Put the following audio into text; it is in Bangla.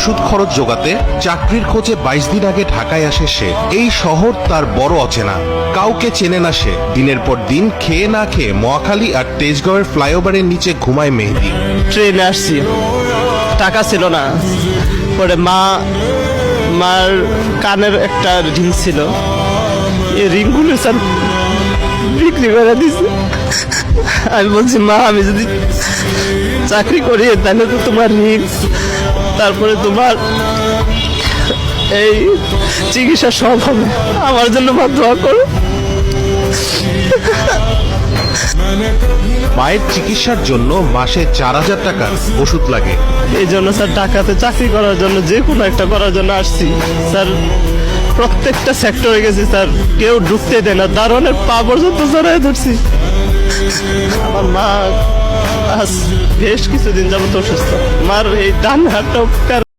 ওষুধ খরচ জোগাতে চাকরির খোঁজে 22 দিন আগে ঢাকায় আসে সে। এই শহর তার বড় অচেনা, কাউকে চেনে না সে। দিনের পর দিন খেয়ে না খেয়ে মহাখালী আর তেজগাঁওয়ের ফ্লাইওভারের নিচে ঘুমায় মেহেদী। ট্রেনে আসছি, টাকা ছিল না। পরে মার কানের একটা রিং ছিল, এই রিংগুলো স্যার বিক্রি করে দিছে। আমি বলছি, মা আমি যদি চাকরি করি তাহলে তো তোমার রিং, তারপরে তোমার এই চিকিৎসা সব হবে, আমার জন্য মা দোয়া করো। মায়ের চিকিৎসার জন্য মাসে 4000 টাকা ওষুধ লাগে। এই জন্য স্যার ঢাকাতে চাকরি করার জন্য, যে কোনো একটা করার জন্য আসছি স্যার। প্রত্যেকটা সেক্টরে গেছি স্যার, কেউ ঢুকতে দেয় না, দারোয়ানের পা পর্যন্ত জড়ায় ধরছি। আমার মা আজ বেশ কিছুদিন যাবত অসুস্থ। মার এই ডান হাতটা